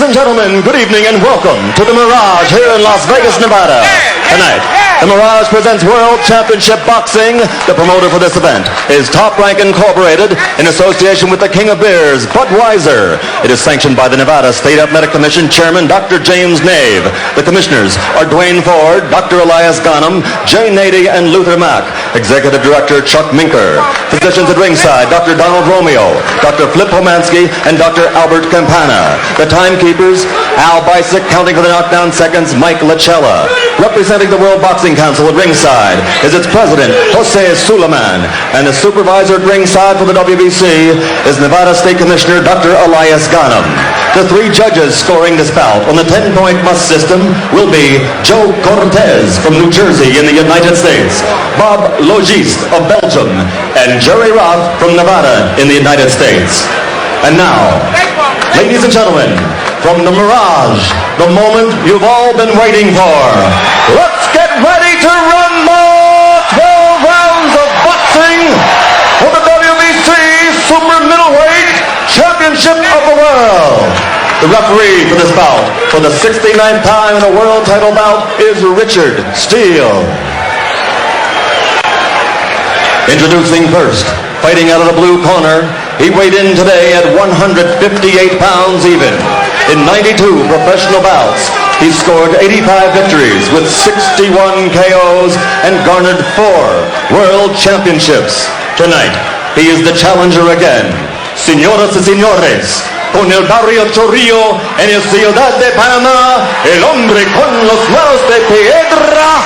and gentlemen, good evening and welcome to the Mirage here in Las Vegas, Nevada. Tonight, the Mirage presents World Championship Boxing. The promoter for this event is Top Rank Incorporated in association with the King of Beers, Budweiser. It is sanctioned by the Nevada State Athletic Commission Chairman, Dr. James Nave. The commissioners are Dwayne Ford, Dr. Elias Ghanem, Jay Nady, and Luther Mack. Executive Director Chuck Minker. Physicians at ringside, Dr. Donald Romeo, Dr. Flip Homansky, and Dr. Albert Campana. The timekeepers, Al Bisick, counting for the knockdown seconds, Mike Lachella. Representing the World Boxing Council at ringside is its president, Jose Suleiman. And the supervisor at ringside for the WBC is Nevada State Commissioner Dr. Elias Ghanem. The three judges scoring this bout on the 10-point must system will be Joe Cortez from New Jersey in the United States, Bob Logiste of Belgium, and Jerry Roth from Nevada in the United States. And now, ladies and gentlemen, from the Mirage, the moment you've all been waiting for. Let's get ready to rumble! 12 rounds of boxing for the WBC Super Middleweight Championship of the World. The referee for this bout, for the 69th time in a world title bout, is Richard Steele. Introducing first, fighting out of the blue corner, he weighed in today at 158 pounds even. In 92 professional bouts, he scored 85 victories with 61 KOs and garnered 4 world championships. Tonight, he is the challenger again. Señoras y señores, con el barrio Chorrillo en el ciudad de Panamá, el hombre con los manos de piedra,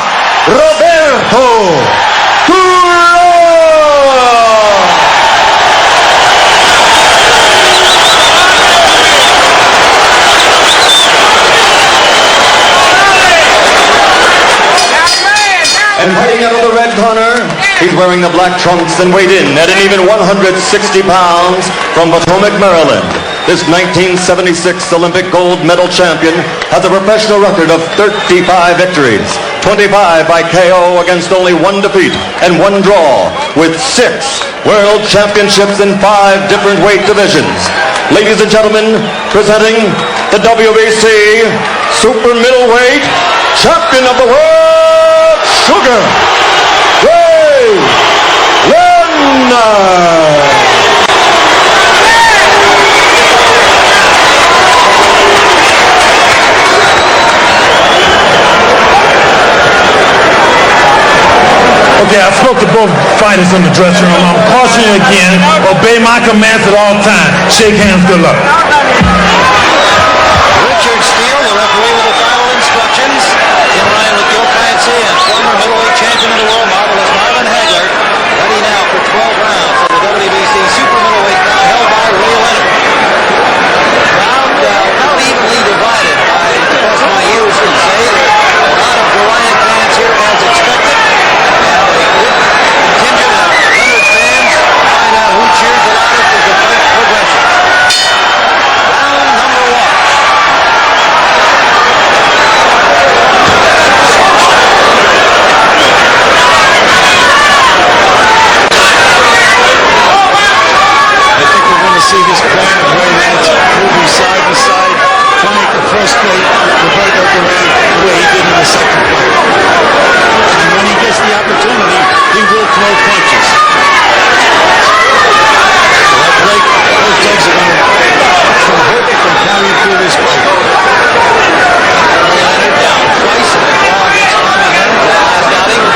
Roberto Duran. And fighting out of the red corner, he's wearing the black trunks and weighed in at an even 160 pounds from Potomac, Maryland. This 1976 Olympic gold medal champion has a professional record of 35 victories, 25 by KO against only 1 defeat and 1 draw, with 6 world championships in 5 different weight divisions. Ladies and gentlemen, presenting the WBC Super Middleweight Champion of the World, Sugar Ray Leonard. Okay, I spoke to both fighters in the dressing room. I'm cautioning you again, obey my commands at all times. Shake hands, good luck. Richard Steele, the referee, with the final instructions. In line with Joe Clancy and former middleweight champion of the world, marvelous Marvin Hagler. Ready now for 12 rounds of the WBC Super Middleweight bout held by Ray Leonard. Crowd not evenly divided. I, the best my ears can say, a lot of Duran fans here as expected. And a good contingent of Leonard fans. Find out who cheers the loudest as the fight progresses. Round number 1. See this plan of Ray Leonard moving side to side, trying to frustrate Roberto Duran the way he did in the second fight. And when he gets the opportunity, he will throw punches. So that break, those legs are going to hurt from carrying through this fight. Ray Leonard down twice in the draw against Tommy Hearns in the last outing.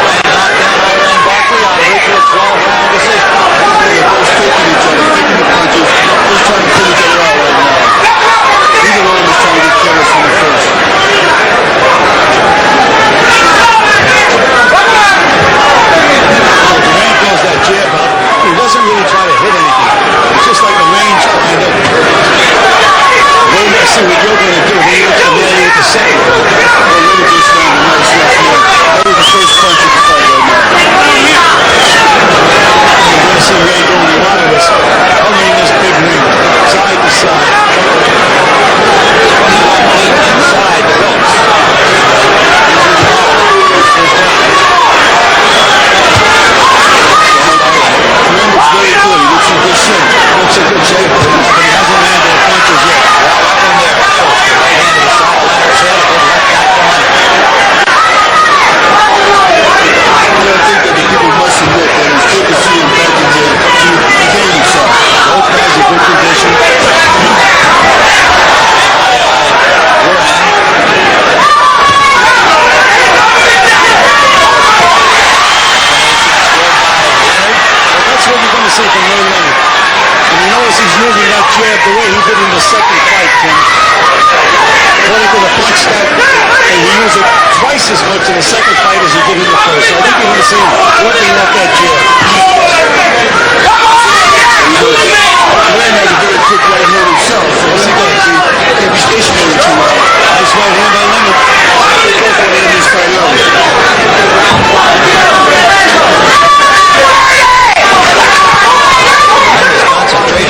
And knocked down Iran Barkley on a ritual 12-round decision. They're both taking each other, taking the punches, just trying to pull each other out right now. Either one was trying to get careless from the first. Duran throws that jab out. He doesn't really try to hit anything. It's just like a range kind of. Waiting to see what you're going to do. He looks familiar with the second. Well, Leonard just ran a nice left hand. That was the first punch of the fight right now. You're going to see Ray doing a lot of this, humming this big ring, side to side. Inside the ropes. Leonard's very good. He looks in good shape. Looks in good shape, but he hasn't landed the punches yet. Well, up in there. First, the right hand to the side of Leonard's head, a good left back from under. I think that the people must admit that it's good to see him back in here to regain himself. Both guys in good condition. That's what you're going to see from Ray Leonard. And you notice he's moving that jab the way he did in the second fight, Tim. According to the punch stat, and he used it twice as much in the second fight as he did in the first. So I think you're going to see him working off that jab. Duran has a very quick right hand himself, so he can't be stationary too long. Nice right hand by Leonard. They both want to end this fight early. Leonard's concentration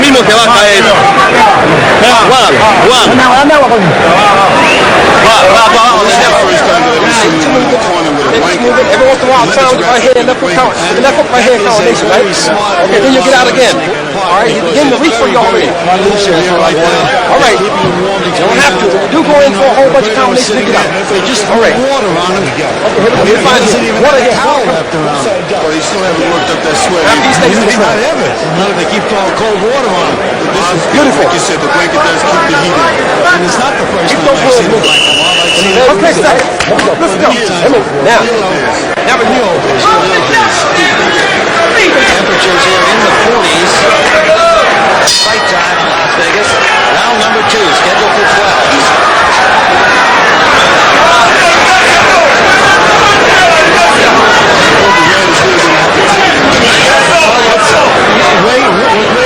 mismo te va a caer. Guárdalo. Va para abajo. Every once in a while, turn with right hand, left foot right hand combination, right? Okay, then you get out again. All right, you begin to reach for your already. All right, you don't have to. You do go in for a whole bunch of combinations to get out. All right. Okay, here we find water here. Well, you still haven't worked up that sweat. After he stays in the ground. None of they keep throwing cold water on him. This is Beautiful. Like you said, the blanket does keep the heat in. And it's not the first time I've seen it like that. Okay, stop. Let's go. Now, Temperatures here in the 40s. Fight time in Las Vegas. Round number 2, scheduled for 12. Ray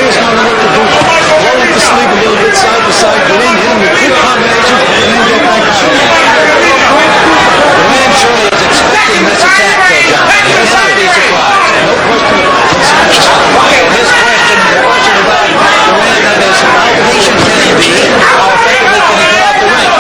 is going to look to do. Roll him to sleep a little bit side to side. Get in, hit him with good combination, and then get back out. Duran surely is expecting this attack, though, John. He will not be surprised. No question. His question is a question about Duran, that is, how patient can he be? How effectively can he get out the ring?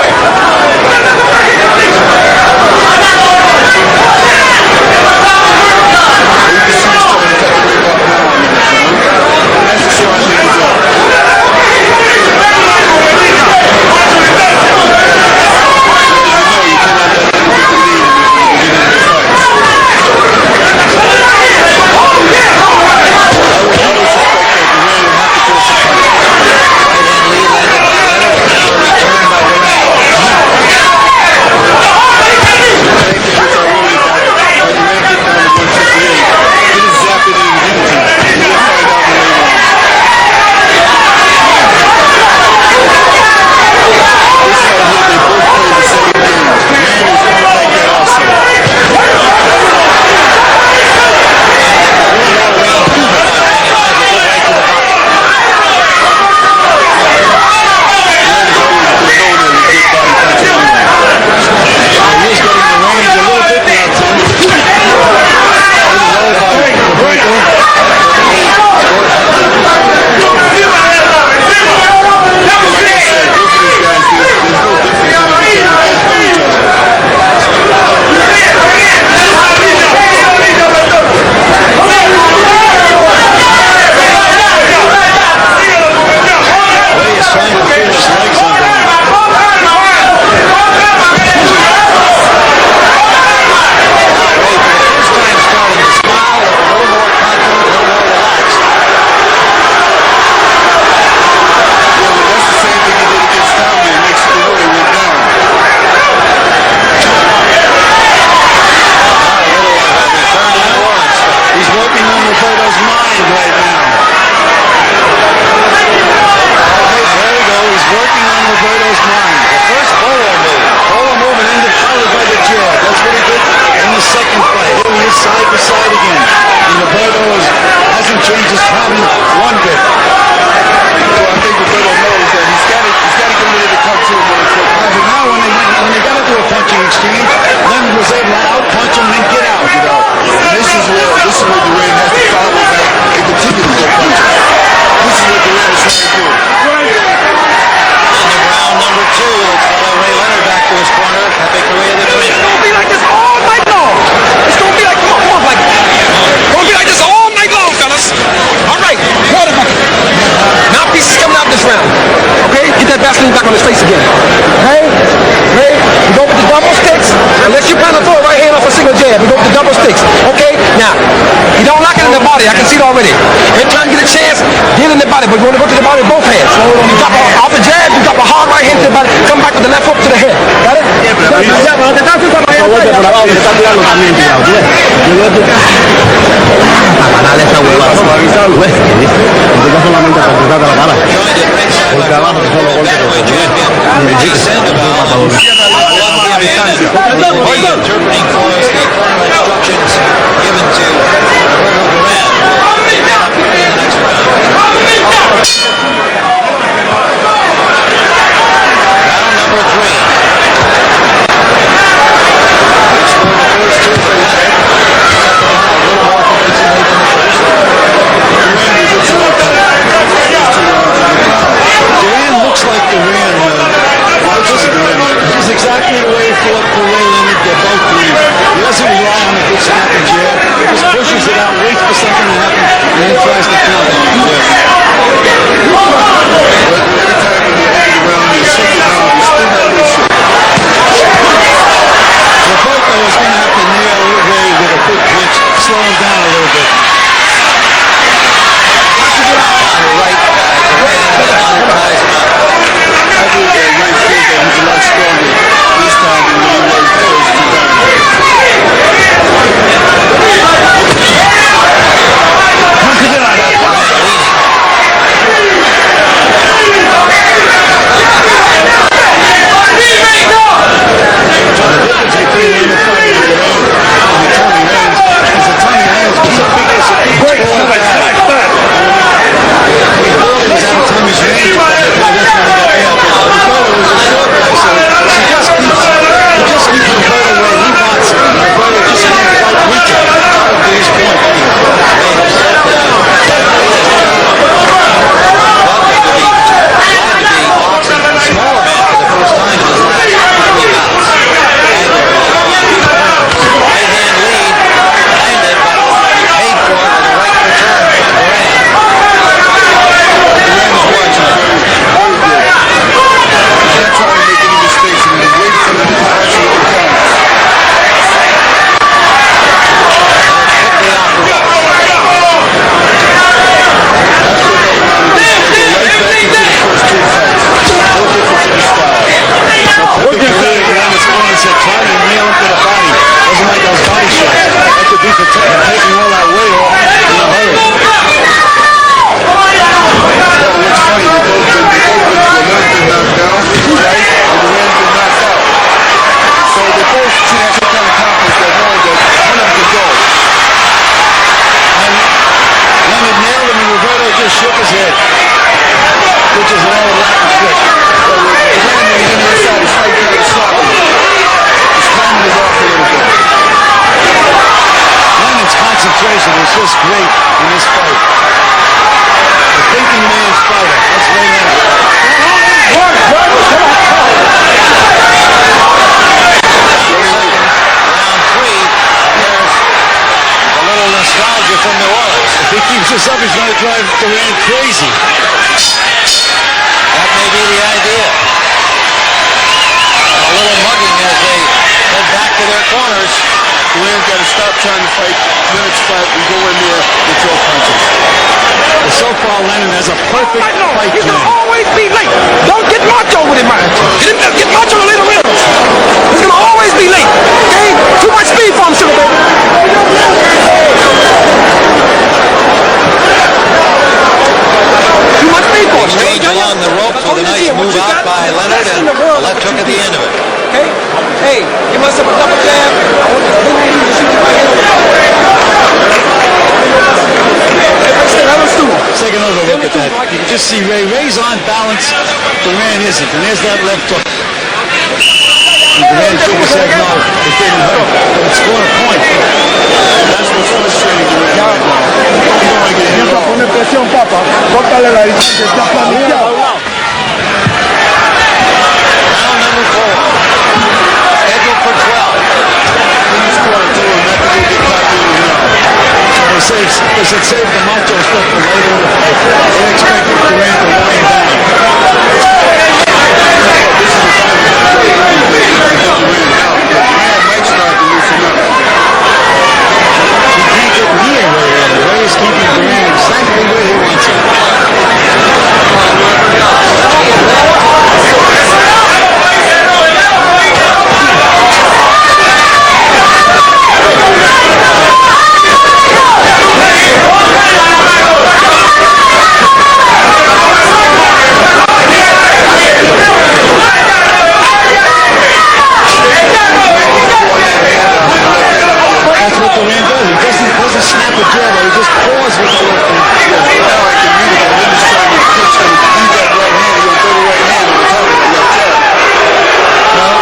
body. I can see it already. Every time you get a chance, get in the body. But you want to go to the body with both hands. You drop off the jab, you drop a hard right hand to the body, come back with the left hook to the head. Got it? Interpreting for us the corner instructions given to Roberto Duran. In the next round. Round number 3. Which were the first two for Leonard. Second round a little more convincingly than the first. which is an old Latin trick. But with Duran on the inside, he's fighting kind of sloppy. His timing is off a little bit. Leonard's concentration is just great in this fight. The thinking man's fighter. That's Ray Leonard. Round 3, there's a little nostalgia from New Orleans. If he keeps this up, he's going to drive Duran crazy. That may be the idea. A little mugging as they head back to their corners. Duran's got to stop trying to fight Leonard's fight and go in there and throw punches. But so far, Leonard has a perfect fight He's plan. gonna always be late. Don't get macho with him, man. Get macho in the later rounds. He's gonna always be late. Okay? Too much speed for him, sugar baby. Too much speed for him. Exchange along the ropes with a nice move out by Leonard and a left hook at the end of it. Okay? Hey, give myself a double jab. I want you to shoot your right hand on the power. Let's take another look at that. You can just see Ray's on balance. Duran isn't. And there's that left hook. And Duran shook his head no. It didn't hurt. But it scored a point. That's what's frustrating Duran right now. He don't want to get hit at all. Pone presión, papá. Córtale la distancia, está planillado. Round number 4. Scheduled for 12. He's scored two and not to get caught doing it now. So they said save the macho stuff for later in the fight. They expected Duran to wind down. This is the time to get Duran out. Duran might start to loosen up. He can't get near Ray Leonard. Ray is keeping Duran exactly where he wants him. That's what Duran does. He doesn't snap a jab, he just paws with the left hand. Now I can read it. Leonard's trying to pitch him. Use that right hand. He'll throw the right hand on the top of the left jab. Well,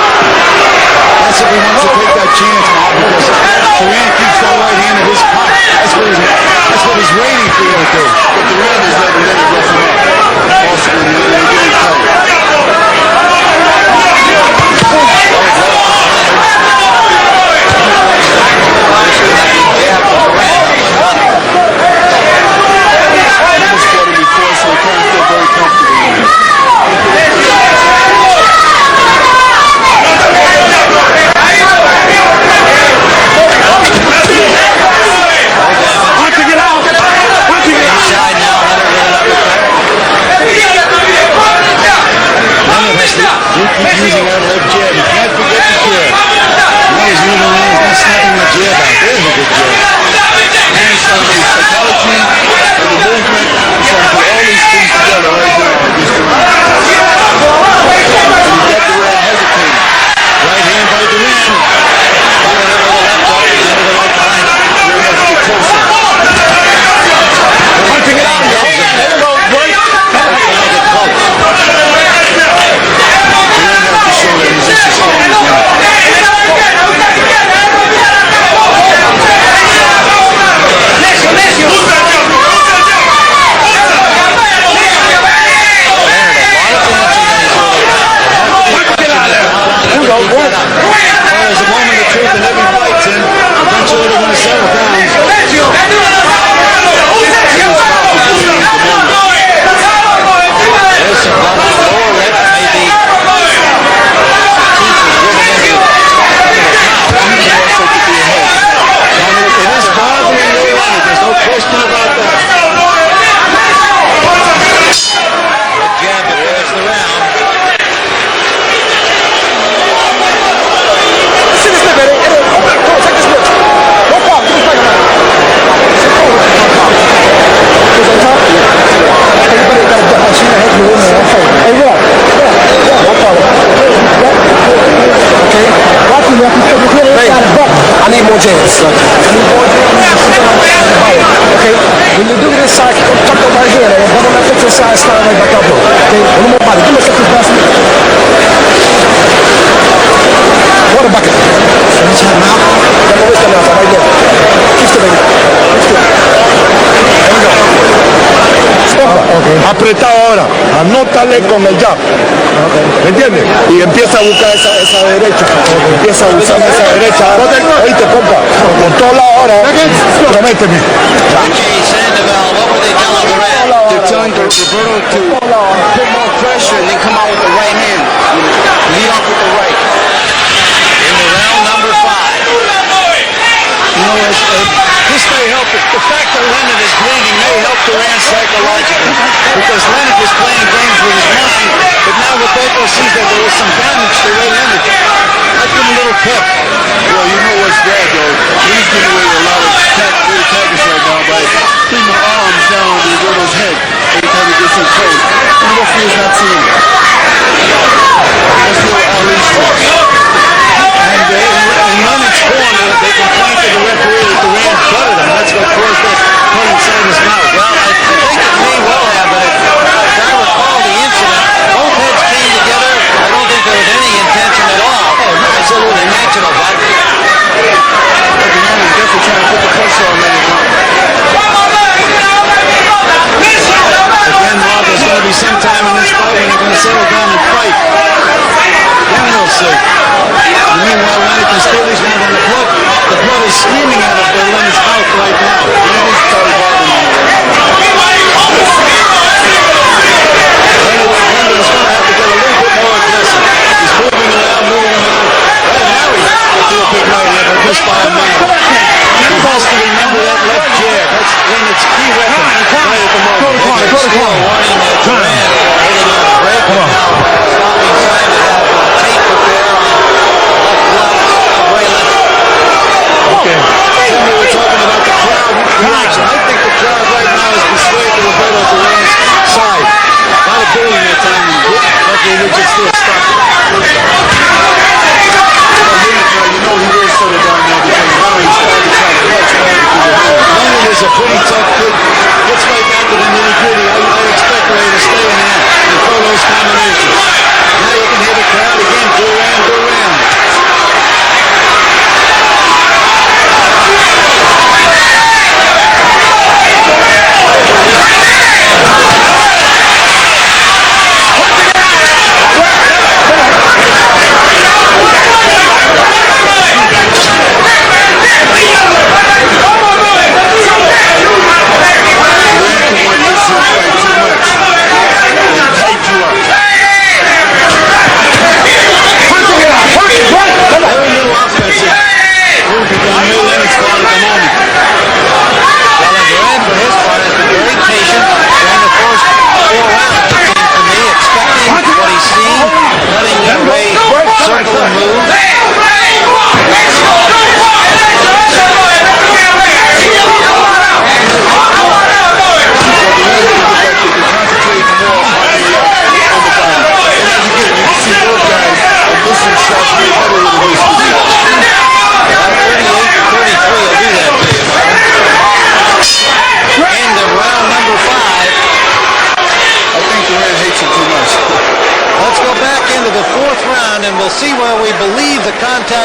that's if he wants to take that chance now because Duran keeps that right hand in his pocket. That's what he's waiting for you to do. But Duran is letting Leonard rough him up. Also, when they're getting tight. Using that left jab. You can't forget the jab. Now he's moving around. He's not snapping the jab out. There's a good jab. And he's trying to do psychology and the movement. He's trying to put all these things together right now against Duran. And you got Duran hesitating. Right hand by Duran. Duran has to get closer. Punching it out. There's a moment of truth in every fight, Tim. Eventually they're going to settle down. There's some blood on the lower lip. Maybe teeth was driven into the It is bothering Ray Leonard. There's no question about that. good jab to finish the round. See this lip, Eddie. Eddie, come on, take this lip. No problem. Give me back around. Sit forward. Goes on top. Everybody got to get my shoe head in there. Hey, Rob. No problem. Okay. Watch me, Rocky. Hey, I need more jabs. I need more jabs. Okay. When you do this side, tuck up right here. And then when I put your side, slide right back up. Okay. One more body. Give me a second basket. Water bucket. Reach that mouth. Got my wrist down now, right there. Keep still, baby. Keep still. There we go. Apretado ahora, anótale con el jab. ¿Me entiendes? Y empieza a buscar esa derecha. Empieza a usar esa derecha. Oíste, compa. Con toda la hora. Prométeme. They're telling Roberto to put more pressure and then come out with the right hand. Lead off with the right. Into round number 5. You know, this may help. The fact that Leonard is bleeding may help Duran psychologically, because Leonard was playing games with his mind, but now Roberto sees that there was some damage to Ray Leonard. I give him a little pep. Well, you know what's bad, though? He's giving away a lot of tactics right now by putting the arms down on Roberto's head every time he gets in close. And the referee is not seeing it. That's no Ali's tricks. And in Leonard's corner, they complained to the referee that Duran butted him. That's what caused that cut inside his mouth. Well, I think it may well have, but as I recall the incident, both heads came together. I don't think there was any intention at all. Absolutely intentional, but Duran is definitely trying to put the pressure on Leonard now. Again, Rob, there's going to be some time in this fight when they're going to settle down and fight. Then we'll see. Meanwhile, Leonard can still these ones on the blood. The blood is streaming out of Leonard's mouth right now. Leonard is starting bothering him. Leonard is going to have to get a little bit more aggressive. He's moving around. Right now he's to a big right hand, but missed by a mile. He has to remember that left jab. That's Leonard's key weapon right at the moment. still warning Duran hitting on the break. Now stopping sign to have tape repair on left glove of Ray Leonard. Okay. We were talking about the crowd reaction. I think the crowd right now is persuaded to Roberto Duran's side. A lot of booing that time, and luckily they just still stopped it. You know he will settle down now because now he's starting to try to clutch back into the hand. Leonard is a pretty tough kid. Gets right back to the nitty-gritty. I expect Ray to stay in there and throw those combinations. Now you can hear the crowd again. Duran, Duran.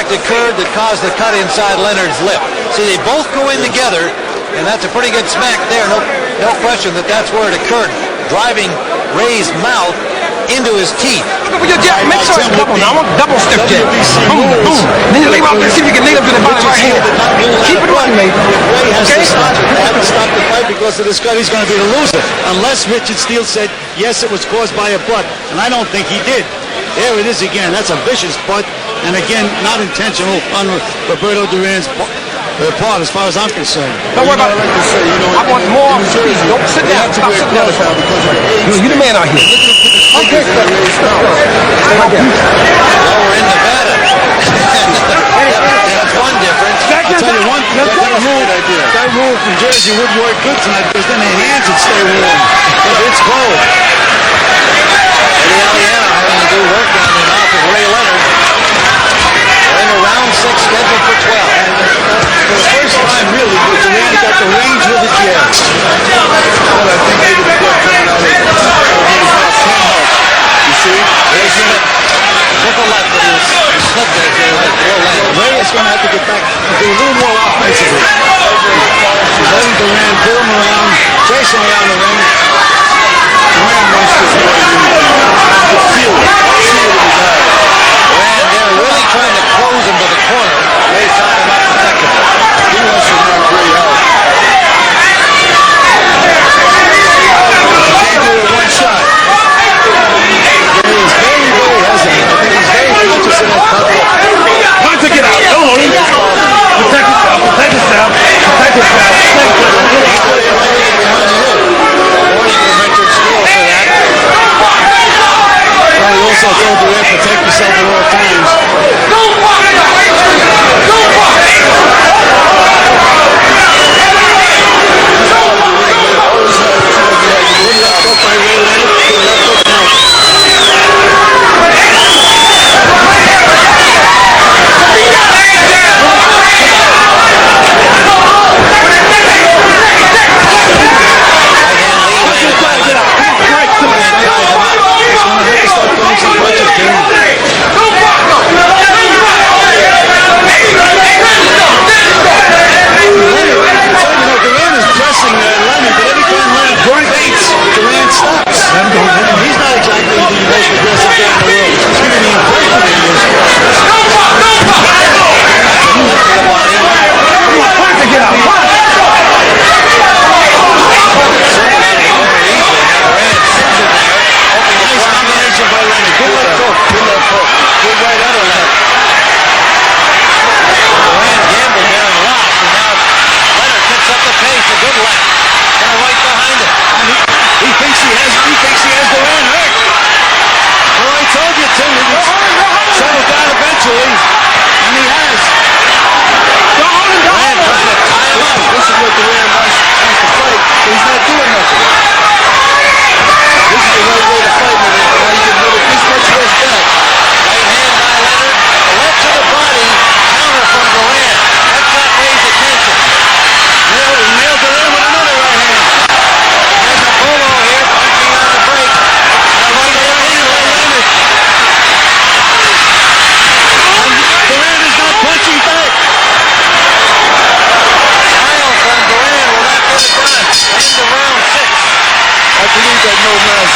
Occurred that caused the cut inside Leonard's lip. See, they both go in together, and that's a pretty good smack there. No question that's where it occurred. Driving Ray's mouth into his teeth. Look at your jab. Make sure it's double now. I want double step jab. Boom, boom. Then you lay out there, see if you can nail him to the bottom right hand. Keep it running, mate. Ray has to stop it. They haven't stopped the fight because of this cut. He's going to be the loser. Unless Richard Steele said, yes, it was caused by a butt. And I don't think he did. There it is again. That's a vicious butt. And again, not intentional on Roberto Duran's part, as far as I'm concerned. Don't worry about it. I want more speed. Don't sit down. Stop sitting down. You're the man out here. Okay. Well, we're in Nevada. That's one difference. I'll tell you one thing. That rule from Jersey would work good tonight because then their hands would stay warm. Because it's cold. Eddie Aliano having to do work down the mouth of Ray Leonard. We're into round 6, scheduled for 12. For the first time, really, Duran got the range with the jab. Well, I think maybe the blood coming out of his mouth can't help. just going to have to get back and do a little more offensively. He's letting Duran pull him around, chase him around the ring. Duran wants this one. You feel it. See it with his eyes. Duran, they're really trying to close him to the corner. They tie him up effectively. He wants to knock Ray out. He can't do it one shot. He's very, very hesitant. I think he's very conscious in that couple. Once to get out. Come on. Protect yourself. Protect yourself. Protect yourself. Richard Steele for that. Well, he also told Duran, protect yourself at all times.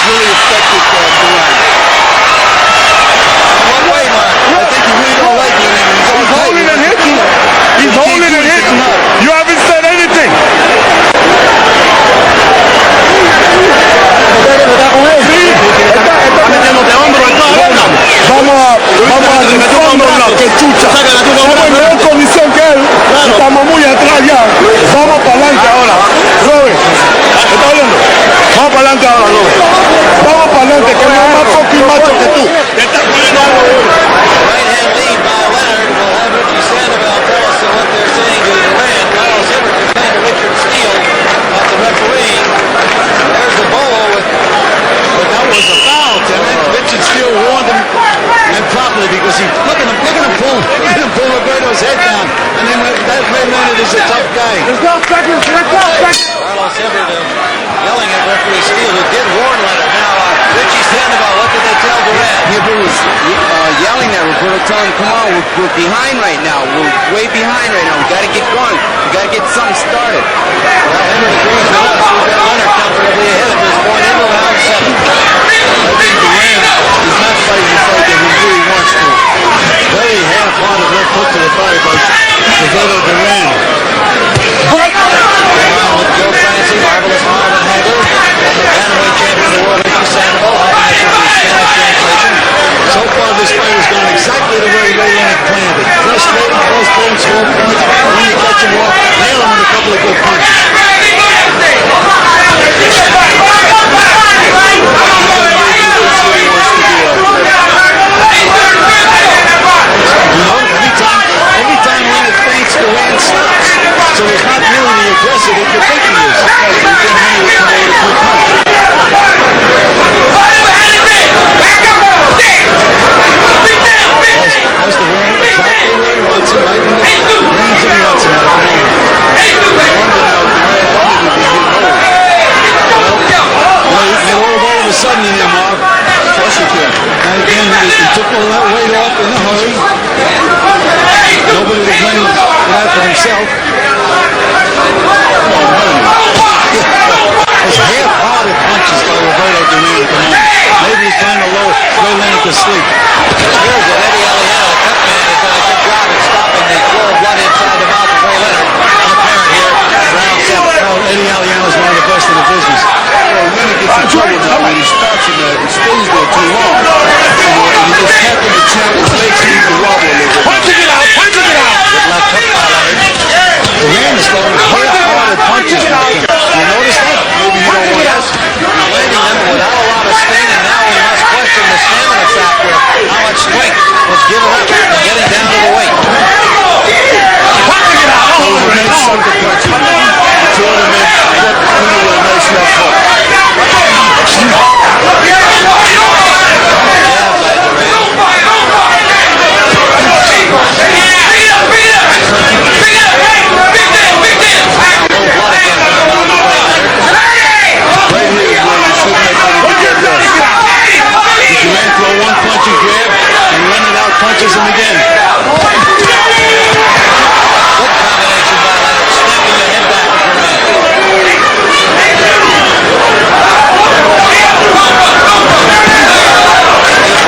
Really affected Duran. One way, Mark. I think he really don't like Leonard. He's holding and hitting. He's holding and hitting. You haven't said anything. Vamos a que chucha. Estamos en mejor condición que él. Estamos muy atrás ya. Vamos para adelante ahora. Robert, ¿estás oyendo? Vamos para adelante ahora, Robert. Vamos para adelante, que no es más fucking macho que tú. Te estás poniendo algo duro. Right hand lead by Leonard. We'll have Richie Sandoval tell us what they're saying to Duran. Carlos Everett complaining to Richard Steele about the refereeing. There's the bolo with. But that was a foul, Timmy. Richard Steele warned him improperly because he look at him pull Roberto's head down, and then that Ray Leonard is a tough guy. Carlos Everett yelling at referee Steele, who did warn Leonard. Now Richie Sandoval, what did they tell Duran? Everett was yelling at Roberto, telling him, come on, we're behind right now. We're way behind right now. We got to get going. We got to get something started. Well, Everett agrees with us. We've got Leonard comfortably ahead of us going into round 7. I think Duran is not fighting the fight that he really wants to. Very half-hearted left hook to the body by Roberto Duran. Duran with Joe Francie, Marvelous Marvin Hagler, bantamweight champion of the world, Richie Sandoval, having this is the Spanish translation. So far, this fight has gone exactly the way Ray Leonard planned it. Frustrating, score points. When you catch him off, nail him with a couple of good punches. Every time Leonard feints, Duran stops. So he's not really the aggressor that you think he is. That's the Duran exactly where he wants him, right in the range that he wants him. All of a sudden in there, Mark. Of course you can. And again, he took all that weight off in a hurry. Nobody to blame that for himself. It's half-hearted punches by Roberto Duran at the moment. Maybe he's trying to lull Ray Leonard to sleep. Here's what Eddie Aliano, the cut man, has done a good job at stopping the flow of blood inside the mouth of Ray Leonard. Unapparent here in round 7. Oh, Eddie Aliano is one of the best in the business. Well, Leonard gets in trouble now when he stops him there. He stays there too long. And he gets tapped in the chin. His legs seem to wobble a little bit. Punching it out! Punching it out! Good left hook by Leonard. Duran is throwing half-hearted punches. You notice that? Maybe you don't want us. He's landing them without a lot of sting, and now we must question the stamina factor. How much strength was given up in getting down to the weight? Punching it out! Those are nice sucker punches. Two of them got through with a nice left hook. Punches him again. Good combination by Leonard, snapping the head back of Duran.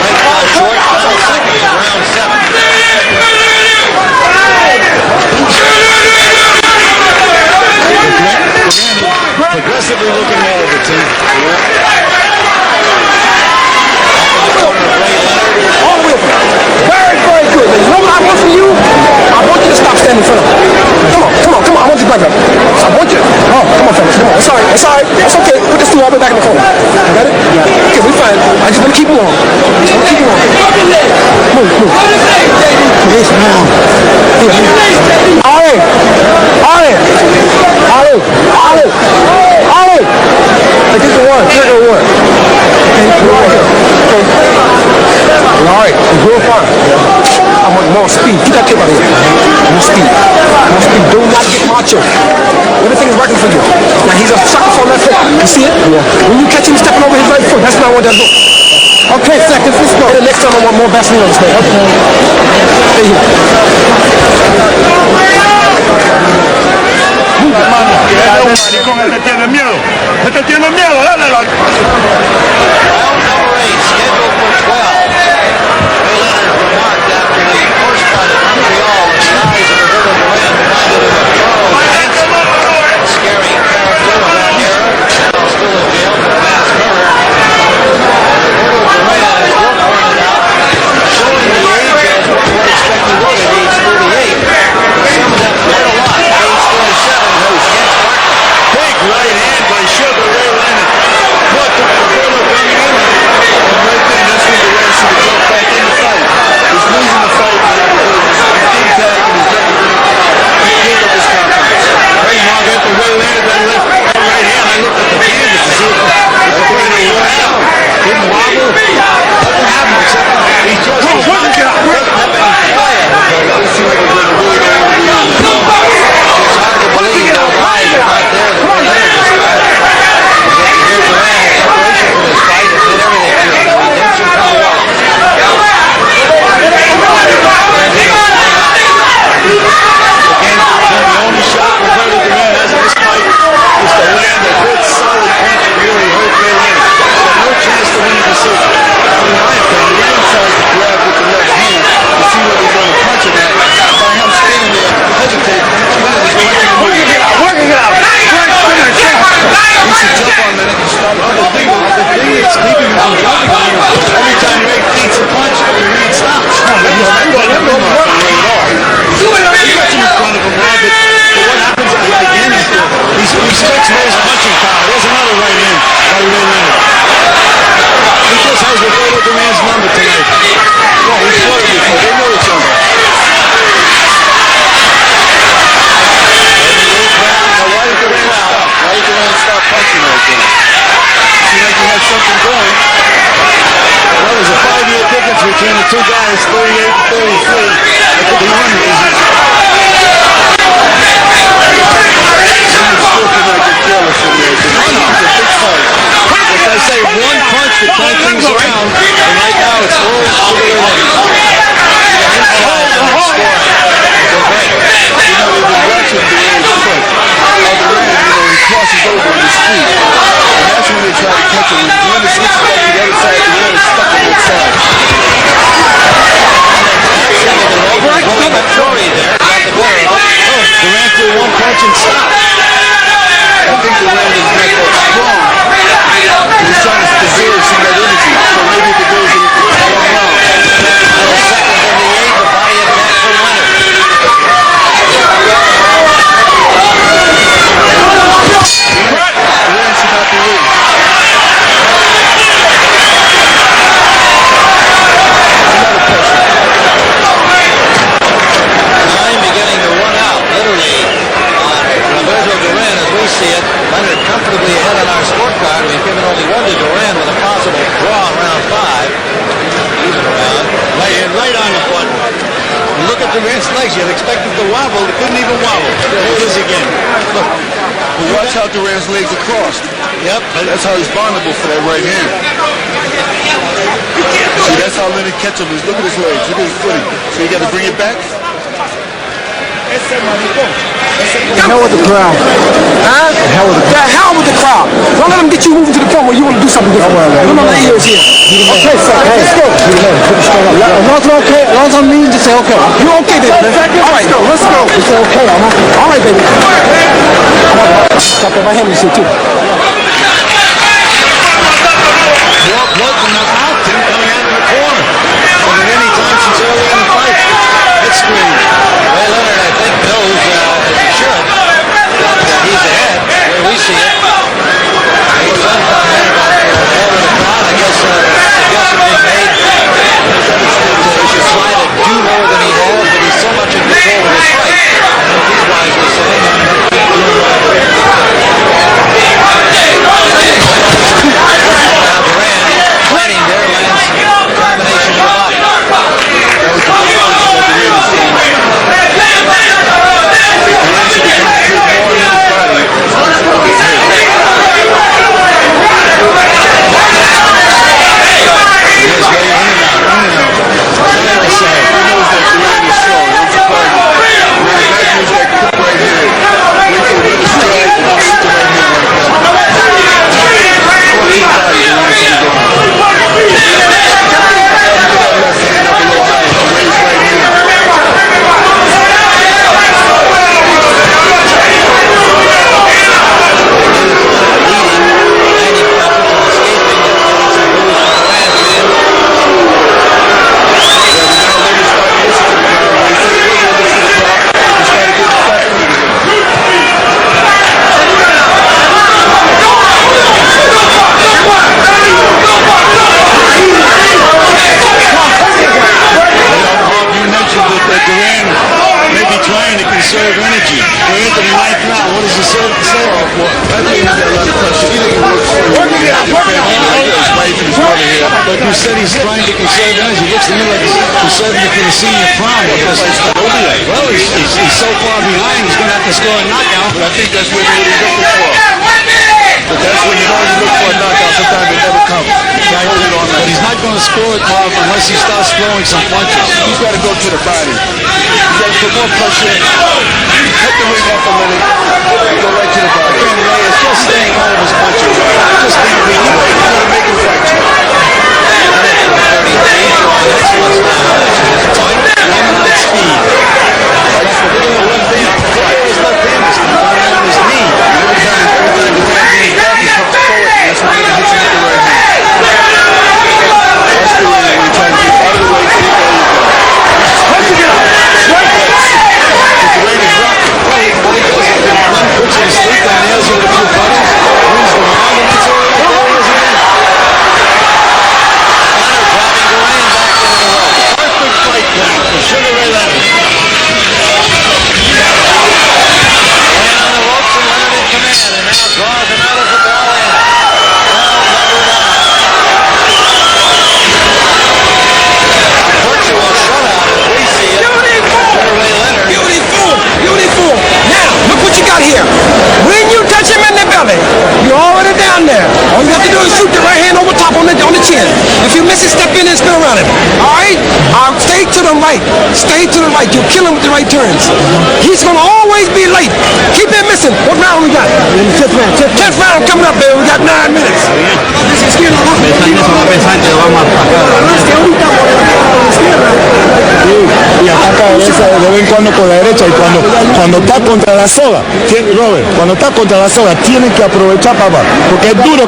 Right ball short, final seconds of round 7. Progressively looking more of the team. Very, very good. You know what I want from you? I want you to stop standing in front of me. Come on. I want you to back up. I want you to. Oh, come on, fellas. Come on. It's all right. It's okay. Put this stool all the way back in the corner. You got it? Yeah. Okay, we're fine. I just want to keep you on. Move. Yes, now. Ollie. Hey, get the one. All right, you're doing fine. I want more speed. Get that kid out of here. More speed. Do not get macho. Everything is working for you. Now he's a sucker for left foot. You see it? Yeah. When you catch him stepping over his right foot, that's not what that hook. Okay, seconds. Let's go. And the next time I want more Vaseline on his head. Okay. Stay here. Maricón, este tiene miedo. Dale. Round number 8, scheduled for 12. Ray Leonard remarked after the first fight at Montreal, the size of Roberto Duran reminded him of Charles Manson, a scary character of that era, now still in jail for mass murder. Roberto Duran, as Will pointed out, showing the age as one would expect he would at age 38. He summed up quite a lot at age 37 against Barkley. Big right hand by Sugar Ray Leonard. Caught the Roberto coming in. And right then, that's when Duran should have jumped back in the fight. He's losing the fight now because he's game tag and he's getting pick up his confidence. Hey, Mark, after Ray Leonard that left right hand, I looked at the canvas to see if the fight had worked out. Didn't wobble. Nothing happened except he just doesn't have any fire. This seems like we're really going to be on the floor. It's hard to believe the rise is not there that Ray Leonard described. Here's Duran in preparation for this fight and did everything to him. Redemption from the wall. Again, the only shot Roberto Duran has in this fight is to land a good solid punch and really hurt Ray Leonard. He's got no chance to win the decision. In my opinion, Leonard tries to grab with the left hand to see whether he's going to punch it at. By him standing there, hesitating, Leonard is punching him with it. Working it out. He should jump on Leonard and stop. The thing that's keeping him from jumping on him, every time Ray feeds a punch, Duran stops. He's not letting him go off the way at all. He gets him in front of him, Rob, but what happens again is he respects Ray's punching power. There's another right hand by Ray Leonard. He just has Roberto Duran's number tonight. Well, he's fought him before. They know each other. Now, why did Duran stop? Why did Duran stop punching right there? Seemed like he had something going. Well, there's a 5-year difference between the two guys, 38 and 33. That could be one reason. Still could not get careless in there. It's a big fight. As I say, one punch to turn things around. And right now, it's all Sugar Ray Leonard. Inside, scoring. Duran tried to catch him. When Duran switches back to the other side, Duran is stuck on that side. Duran threw one punch and stopped. I think Duran is not that strong. He's trying to preserve some of that energy. So maybe if it goes in one round. 12 seconds in the 8th, the body attack from Leonard. Duran should not be waiting. Time beginning to run out, literally, on Roberto Duran as we see it. Leonard comfortably ahead on our scorecard. We've given only one to Duran with a possible draw in round 5. Even round. Right on the foot. And look at Duran's legs. You'd expect it to wobble. It couldn't even wobble. There it is again. Look. But watch how Duran's legs are crossed. Yep. That's how he's vulnerable for that right hand. See, that's how Leonard catch him is. Look at his legs. Look at his footing. So you got to bring it back. The hell with the crowd. Huh? The hell with the crowd. Don't let them get you moving to the point where you want to do something different. Come on, ears here. Okay, sir. Hey, let's go. As long as I'm okay, as long as I'm mean, just say okay. You're okay, baby. All right, let's go. Just say okay. All right, baby. Stop that right hand you see too. Blood from the mouth coming out in the corner. But at any time since early in the fight, it's screen. Ray Leonard, I think, knows, as he should, that he's ahead, where we see it. He's unconfident about over the crowd. I guess suggestion being made that he should try to do more than he has, but he's so much in control of his fight. I think he's wisely saying, now Duran planning there, lands a combination of the body. That was the first punch that Duran is seeing. Duran should be trying to put more in his body. It's not just on his head. Here's Ray in and out. He knows that Duran is strong. He's a fighter. Duran might use that quick right hand. Wait for another strike and then shoot the right hand like that. Cross his body, Duran should be going. Left hand up a little higher to raise right hand. Duran may be trying to conserve energy. We're into the 9th round. What does he say off for? I think he's got a lot of pressure. He doesn't work for you. His wife and his mother here. But you said he's trying to conserve energy. Looks to me like he's conserving it for the senior prom. Because, well, he's so far behind, he's going to have to score a knockout. But I think that's what he's looking for. But that's when you always look for a knockout. Sometimes it never comes. But he's not going to score it, Bob, unless he starts throwing some punches. He's got to go to the body. He's got to put more pressure in. Cut the ring off a little. Go right to the body. Again, Ray is just staying out of his punches. Just being weak. You got to make him fight you. 33, drawing excellence now. Point, limited speed. That's what we're going to run down. His left hand is coming on his knee. Every time Duran leans back, he comes forward. That's when he hits him with the right hand. That's the way when you're trying to get out of the way. See, there you go. Duran is rocking. What he does is he puts him to sleep and nails him with a few punches. Wins the round and that's all he is again. Leonard dropping Duran back into the rope. Perfect fight plan for Sugar Ray Leonard. Duran on the ropes and Leonard in command, and now draws him out as the bell ends. Round number 9. A virtual shutout as we see it. Sugar Ray Leonard. Beautiful. Now, look what you got here. When you touch him in the belly, you're already down there. All you have to do is shoot the right hand over top on the chin. If you miss it, step in and spin around him. All right? Stay to the right. Stay to the right. You'll kill him with the right turns. He's going to always be late. Keep him missing. Listen, what round we got? In the 10th round. 10th round coming up, baby. We got 9 minutes. Y ataca de vez en cuando con la derecha, y cuando está contra la soga, Robert, cuando está contra la soga, tiene que aprovechar, papá, porque es duro.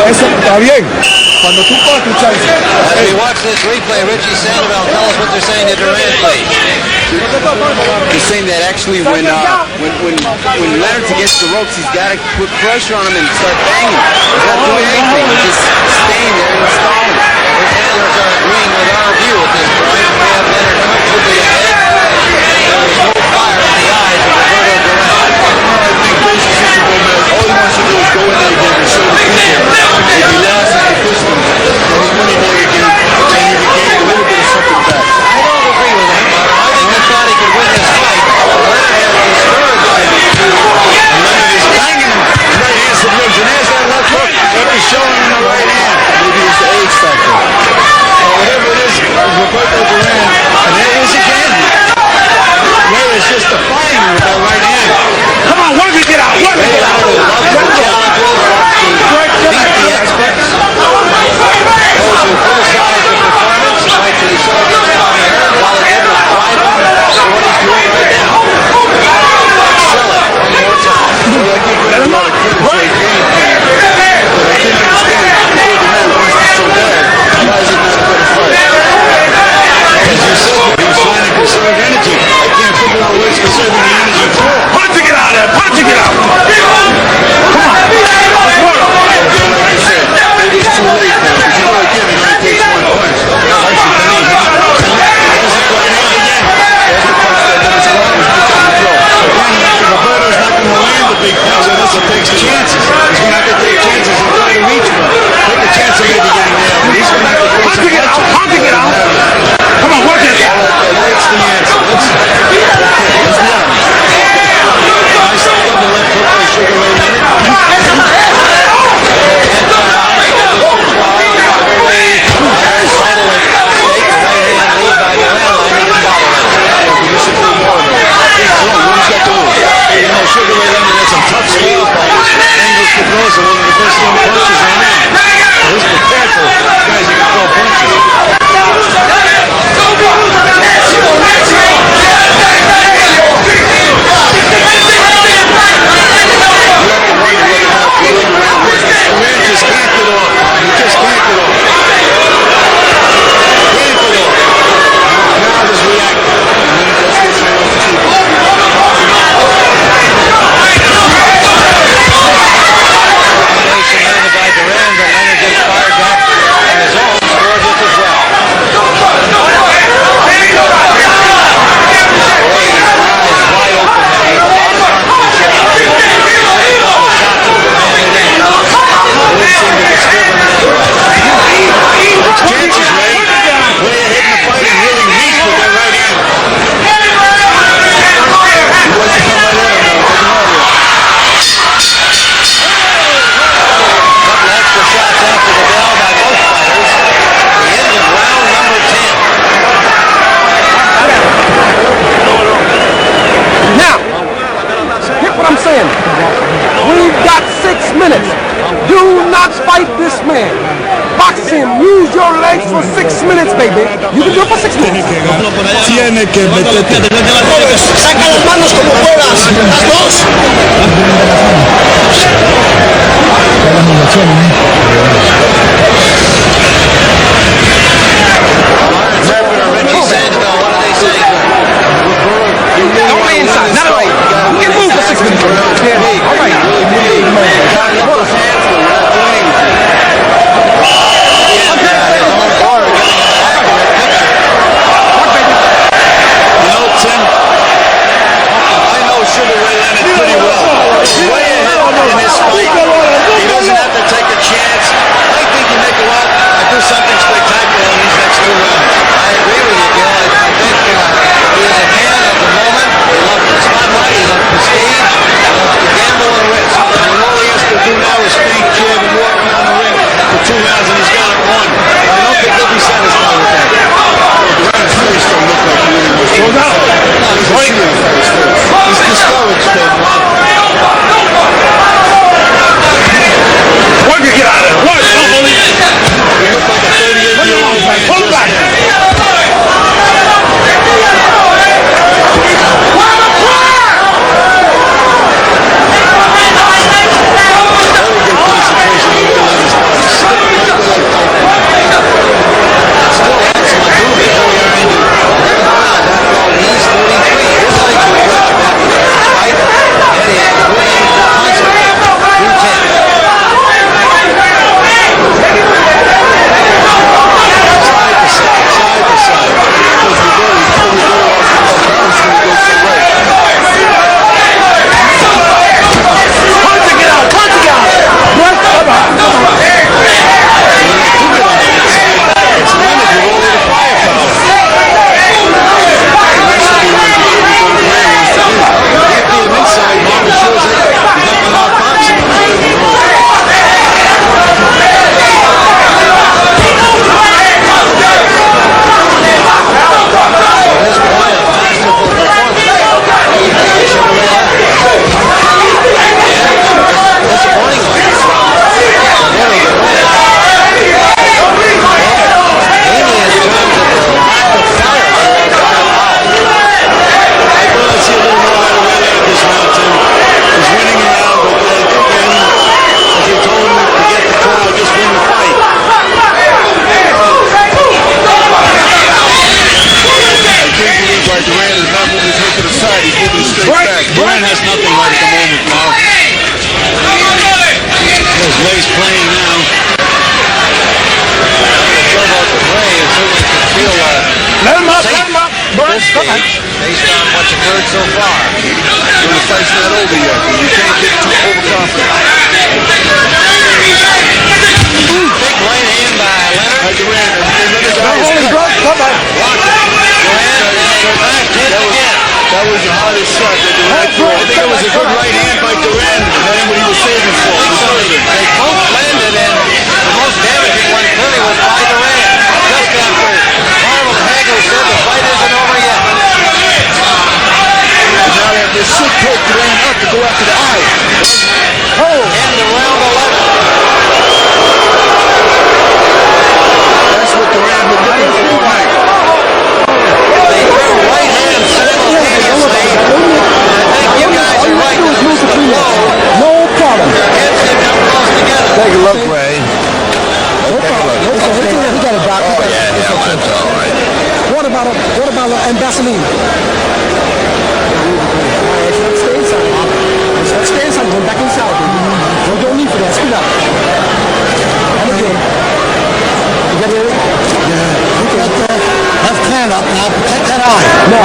Eso está bien. Cuando tú coges tu chance. As we watch this replay, Richie Sandoval, tell us what they're saying to Duran, please. He's saying that actually when Leonard gets the ropes, he's got to put pressure on him and start banging. He's not doing anything. He's just staying there and stalling. His handlers are agreeing with our view at this point. We have Leonard comfortably ahead. There is no fire in the eyes of Roberto Duran. I think basically Gomez, all he wants to do is go in there again and show the people. If he lasts the piston, then he's winning there again, and he can gain a little bit of something back. I don't agree with him, Martin. I think he thought he could win this fight. Leonard has discouraged him. Leonard is banging him. Right hand submission. There's that left hook. After showing him the right hand. Maybe it's the age factor. Whatever it is Roberto Duran. And there it is again. There is just defying him with that right hand. Come on, work it, get out. Work it, get out. Beat the experts. Those who criticize the performance fight to the show against Tommy Hearn, while the others drive him for what he's doing right now. Sell it one more time. Well, I give him a lot of credit for his game plan. But I can't understand why Duran wants this so bad. Why is it not a better fight? As you said, he was trying to conserve energy. I can't figure out where he's conserving the energy for. Punch it, get out of there. Punch it, get out. Come on. Again, like you said, maybe it's too late now. Because you know, again, it only takes one punch. There's the right hand again. There's the punch that limits a lot of his throw. Again, Roberto's not going to land the big punch unless he takes chances. He's going to have to take chances and try to reach for it. Take a chance of maybe getting there, but he's going to have to take some punches. Punch it, get out. Come on, work it. That's the answer. Let's learn. Nice double left hook by Sugar Ray Leonard. Sugar Ray Leonard had some tough skills by Engels to throw, so one of the best thrown punches on him. He's prepared for guys who can throw punches. Duran just can't get off. He just can't get off. Can't get off. Now just react. And then that's what he wants to keep. Combination landed by Duran, but Leonard gets fired back on his own, scores it as well. Wide open now. Chances, Ray. Way ahead in the fight and really weak with that right hand. He wants to come right at him now. Couple extra shots after the bell by both fighters. The end of round number 10. Now, hear what I'm saying. We've got 6 minutes. Do not fight this man. Box him. Use your legs for 6 minutes, baby. You can do it for 6 minutes. Tiene que meterte. Saca las manos como puedas. Las dos. Richie Sandoval, what are they saying to him? Don't lay inside. Not at all. You can move for 6 minutes. All right. Tim, I know Sugar Ray Leonard pretty well. He's way ahead in this fight. He doesn't have to take a chance. I think this stage based on what's occurred so far. When the fight's not over yet, you can't get too overconfident. Big right hand by Leonard. Duran, Leonard's eye is cut. Duran hit again. That was the hardest shot that Duran threw. I think it was a good right hand by Duran. That ain't what he was saving for. They both landed, and the most damaging one clearly was by Duran. Just after Marlon Hagler said the fight isn't over yet. And now they have to should take Duran up to go after the eye. End of round 11. That's what Duran was looking for all night. They threw right hands simultaneously. I think you guys are right that it was the blow. No problem. Their heads didn't come close together. Take a look, Ray. No problem. We got it, Doc. Oh, yeah, that's all right. What about and Vaseline? Stay inside. Stay inside. Go back inside. No, don't need for that. Speed up. And again. You got it? Yeah. Left hand up now. Protect that eye. No.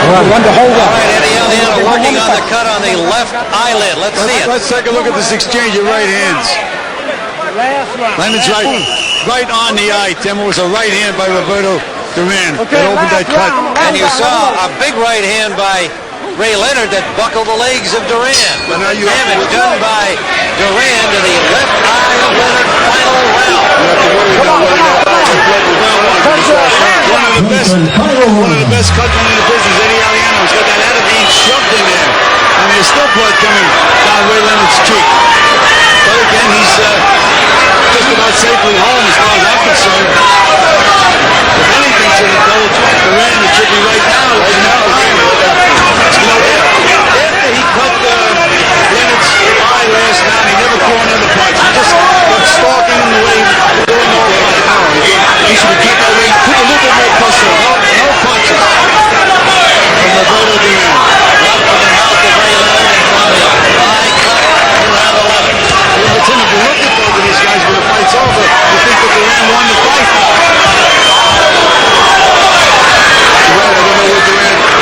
Run the whole All right, Eddie Aliano working on the cut on the left eyelid. Let's see it. Let's take a look at this exchange of right hands. Leonard's right on the eye. Tim, it was a right hand by Roberto Duran that opened that cut. And you saw a big right hand by Ray Leonard that buckled the legs of Duran. But now you have to Damage done by Duran to the left eye of Leonard. Final round. You have to worry about whether that eye is blood with round one. One of the best cutmen in the business, Eddie Aliano. He's got that out of being shoved in there. And there's still blood coming down Ray Leonard's cheek. But again, he's just about safely home as far as I'm concerned. If anything should have told Duran, it should be right now. After he cut Leonard's eye last night, he never threw another punch. He just kept stalking him the way he was doing all the way now. He should have kept that way. Put a little bit more pressure on. No punches from Roberto Duran. Right from the mouth of Ray Leonard and from the eye cut in round 11. But Tim, if you look at both of these guys when the fight's over, you think that Duran won the fight. Right, I don't know what Duran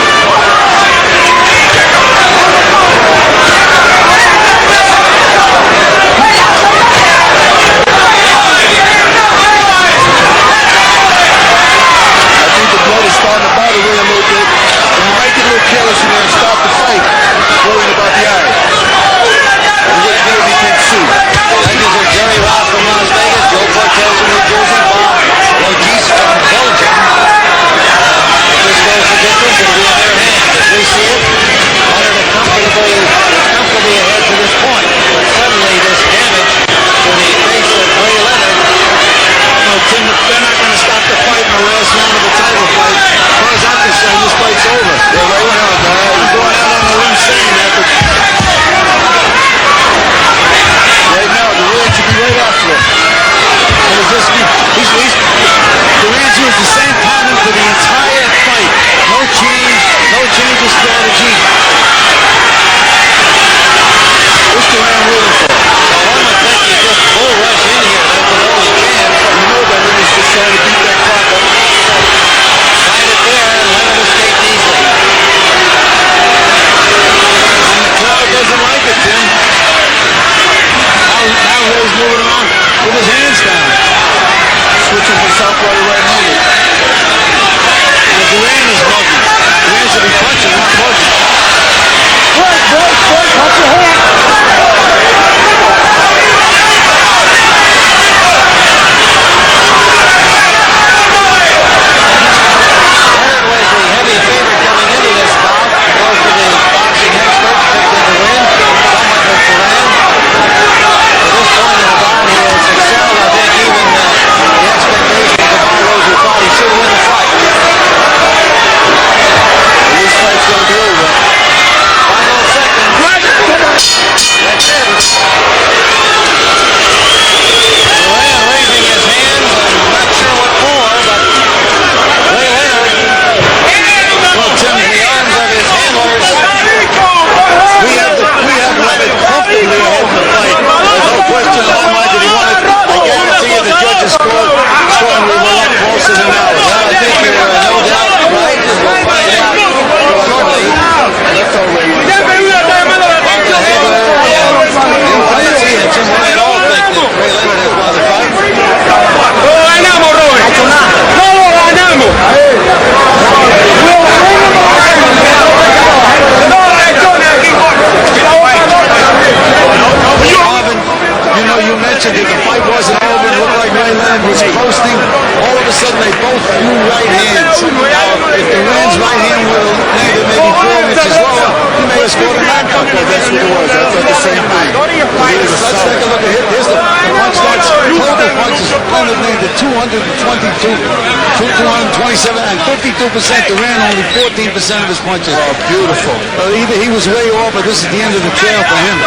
ring, all of a sudden they both threw right hands. Now, if Duran's right hand would have landed maybe 4 inches lower, he may have scored a knockout. Well, that's what it was. I thought the same thing. Let's take a look at it. Here's the punch starts. Total punches. Leonard landed 222, 227, and 52%. Duran only 14% of his punches. Oh, beautiful. Either he was way off, or this is the end of the trail for him.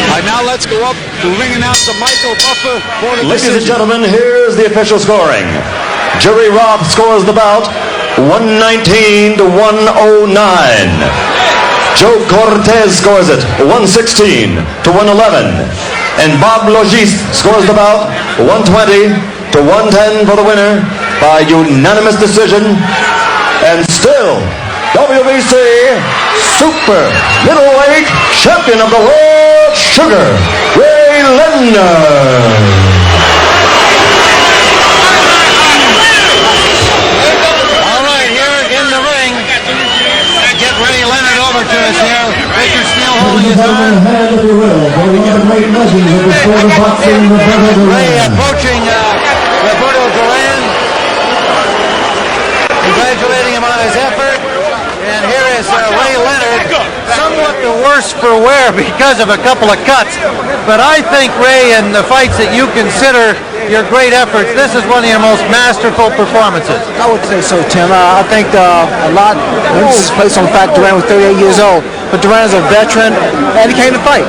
All right, now let's go up to ring announcer Michael Buffer for the Ladies and decision. gentlemen, here's the official scoring. Jerry Robb scores the bout 119 to 109. Joe Cortez scores it 116 to 111. And Bob Logis scores the bout 120 to 110 for the winner by unanimous decision. And still, WBC Super Middleweight Champion of the World, Sugar Ray Leonard. All right, here in the ring, get Ray Leonard over to us here. Richard Steele holding his arm. Ray approaching Roberto Duran, congratulating him on his effort. And here is Ray Leonard, somewhat the worse for wear because of a couple of cuts. But I think, Ray, in the fights that you consider your great efforts, this is one of your most masterful performances. I would say so, Tim. I think a lot this is based on the fact Duran was 38 years old. But Duran is a veteran, and he came to fight.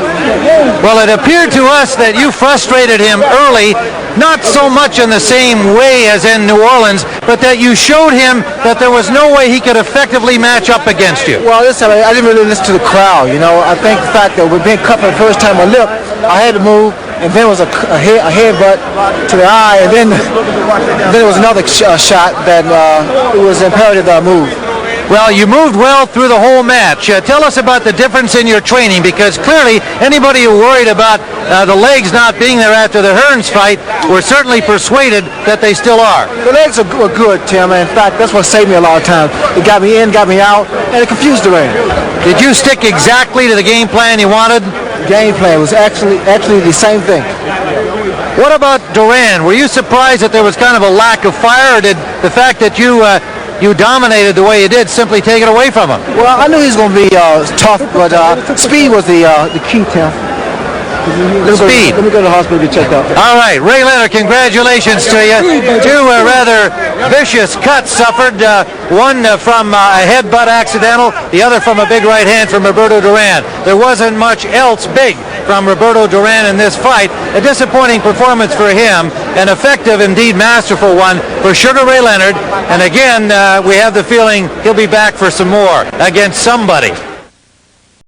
Well, it appeared to us that you frustrated him early, not so much in the same way as in New Orleans, but that you showed him that there was no way he could effectively match up against you. Well, listen, I didn't really listen to the crowd. You know, I think the fact that we're being cut for the first time, my lip, I had to move, and then it was a headbutt to the eye, and then it was another shot that it was imperative that I move. Well, you moved well through the whole match. Tell us about the difference in your training, because clearly anybody who worried about the legs not being there after the Hearns fight were certainly persuaded that they still are. The legs were good, Tim. In fact, that's what saved me a lot of times. It got me in, got me out, and it confused Duran. Did you stick exactly to the game plan you wanted? The game plan was actually the same thing. What about Duran? Were you surprised that there was kind of a lack of fire, or did the fact that you dominated the way you did simply take it away from him? Well, I knew he was going to be tough, but speed was the key, Tim. Speed. Let me go to the hospital to get checked out. All right, Ray Leonard, congratulations to you. Two rather vicious cuts suffered, one from a headbutt accidental, the other from a big right hand from Roberto Duran. There wasn't much else big from Roberto Duran in this fight. A disappointing performance for him, an effective, indeed masterful one for Sugar Ray Leonard. And again, we have the feeling he'll be back for some more against somebody.